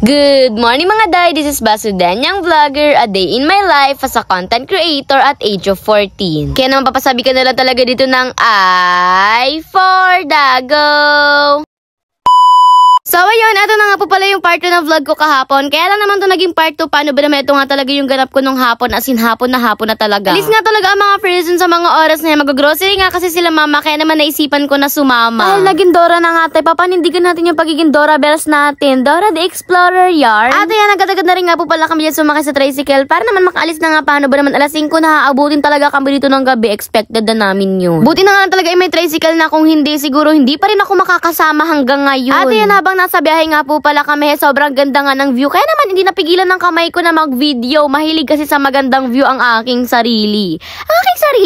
Good morning mga day, this is Basudanyang Vlogger, a day in my life as a content creator at age of 14. Kaya naman papasabi ka na lang talaga dito ng I for Dago! So ayun, ito na nga po pala yung part 2 ng vlog ko kahapon. Kaya lang naman to naging part 2. Paano ba naman ito nga talaga yung ganap ko nung hapon? As in hapon na talaga. Alis nga talaga ang mga person sa mga oras na yan. Mag-grocery nga kasi sila mama. Kaya naman naisipan ko na sumama. Dahil naging Dora na nga tayo. Papanindigan natin yung pagiging Dora Bells natin. Dora the Explorer yarn. At ayan, nagkatagad na rin nga po pala kami dyan sumakay sa tricycle. Para naman makaalis na nga. Paano ba naman alas 5 na aabutin talaga kami dito ng gabi. Expected na namin yun. Buti na nga talaga may tricycle na. Kung hindi, siguro hindi pa rin ako makakasama hanggang ngayon. At ayan, habang nasa biyahe nga po pala kami, sobrang ganda nga ng view. Kaya naman hindi napigilan ng kamay ko na mag-video. Mahilig kasi sa magandang view ang aking sarili.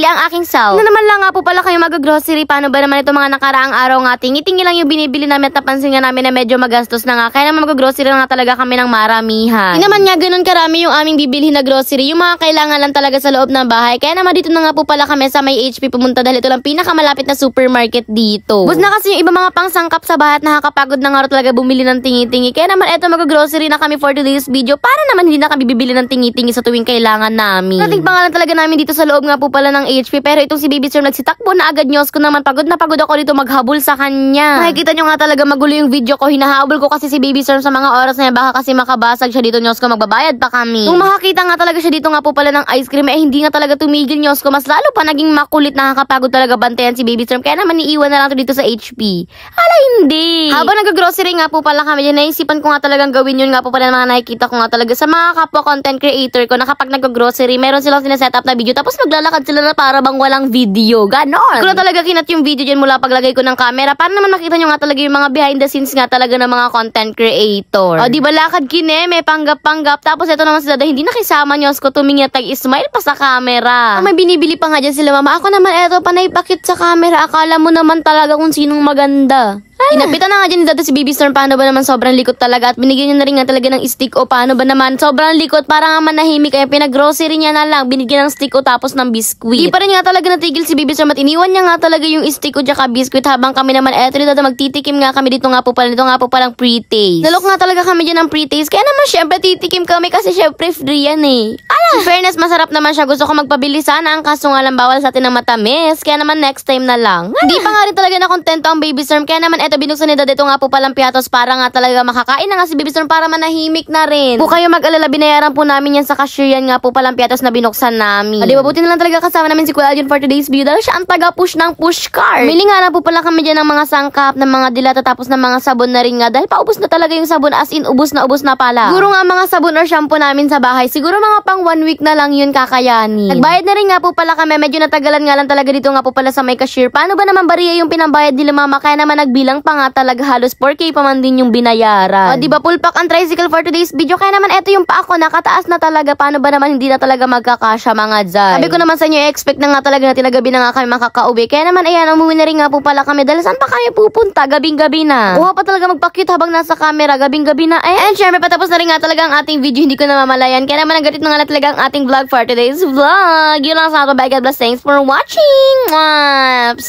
Ang aking self. Na naman lang nga po pala kayo mag-grocery. Paano ba naman ito mga nakaraang araw nga? Tingi-tingi lang yung binibili namin at napansin nga namin na medyo magastos na nga. Kaya naman mag-grocery na nga talaga kami ng maramihan. Hindi naman nga ganun karami yung aming bibilhin na grocery. Yung mga kailangan lang talaga sa loob ng bahay. Kaya naman dito na nga po pala kami sa may HP pumunta dahil ito lang pinakamalapit na supermarket dito. Bus na kasi yung iba mga pangsangkap sa bahay at nakakapagod na nga talaga bumili ng tingi-tingi. Kaya naman eto mag-grocery na kami for today's video para naman hindi na kami bibili ng tingi-tingi sa tuwing kailangan namin. Nating pangalan talaga namin dito sa loob nga po pala ng HP, pero itong si Baby Storm nagsitakbo na agad. Nyos ko naman pagod na pagod ako dito maghabol sa kanya. Makikita nyo nga talaga magulo yung video ko. Hinahabol ko kasi si Baby Storm sa mga oras na yan. Baka kasi makabasag siya dito. Nyos ko magbabayad pa kami. Nung makakita nga talaga siya dito nga po pala ng ice cream, hindi nga talaga tumigil. Nyos ko mas lalo pa naging makulit, nakakapagod talaga bantayan si Baby Storm. Kaya naman iiwan na lang to dito sa HP. Hala hindi. Habang nag-grocery nga po pala kami, naisipan ko nga talagang gawin yun nga po pala mga nakikita ko nga talaga sa mga kapwa content creator ko na kapag nag-grocery, meron silang sineset-up na video tapos naglalakad sila na para bang walang video. Ganon. Ko na talaga kinat yung video dyan mula paglagay ko ng camera para naman makita nyo nga talaga yung mga behind the scenes nga talaga ng mga content creator. O diba lakad kine, may panggap-panggap. Tapos ito naman si Dada, hindi nakisama nyo ko tumingin at smile pa sa camera. May binibili pa nga dyan sila mama. Ako naman eto panay pakit sa camera. Akala mo naman talaga kung sinong maganda. Inapitan na nga dyan ni Dada si Baby Storm. Paano ba naman sobrang likot talaga. At binigyan niya na rin nga talaga ng stick o paano ba naman sobrang likot para nga manahimik. Kaya pinag-grocery niya na lang. Binigyan ng stick o tapos ng biskuit. Di pa rin nga talaga natigil si Baby Storm at iniwan niya nga talaga yung stick o tsaka biskuit. Habang kami naman eto ni Dada magtitikim nga kami dito nga po pala. Dito nga po palang pre-taste. Nalok nga talaga kami dyan ng pre-taste. Kaya naman syempre titikim kami kasi syempre free yan eh. In fairness masarap naman siya. Gusto ko magpabili sana. Ang kaso nga lang bawal sa atin ng matamis. Kaya naman next time na lang. Hindi pa nga rin talaga na kontento ang Baby Storm. Kaya naman eto binuksan ni Dada ito nga po palang piatos para nga talaga makakain na nga si Baby Storm para manahimik na rin. Kung kayo mag-alala, binayaran po namin yan sa cashier yan nga po palang piatos na binuksan namin. Di ba buti na lang talaga kasama namin si Kuya Aljon for today's video dahil siya ang taga-push ng push cart. Bumili nga na po pala kami dyan ng mga sangkap, ng mga dilata tapos ng mga sabon na rin nga dahil paubos na talaga yung sabon as in ubos na pala. Siguro nga mga sabon or shampoo namin sa bahay, siguro mga pang 1 week na lang yun kakayanin. Nagbayad na rin nga po pala kami, medyo natagalan nga lang talaga dito nga po pala sa may cashier. Paano ba naman bariya yung pinambayad nila mama? Kaya naman nagbilang pa nga talaga halos 4K pa man din yung binayaran. O diba full pack ang tricycle for today's video. Kaya naman eto yung pa ako nakataas na talaga. Paano ba naman hindi na talaga magkakasya mga dyan? Sabi ko naman sa inyo, expect na nga talaga na tinagabi na nga kami makakauwi. Kaya naman ayan, umuwi na rin nga po pala kami. Dahil saan pa kami pupunta? Gabing-gabi na. Kuha pa talaga magpa-cute habang nasa camera. Gabing-gabi na. And syempre patapos na rin nga talaga ang ating video. Hindi ko na mamalayan. Kaya naman nagalit na nga talaga ang ating vlog for today's vlog. Yun lang sa ato. Bye, God bless. Thanks for watching. Mwaps!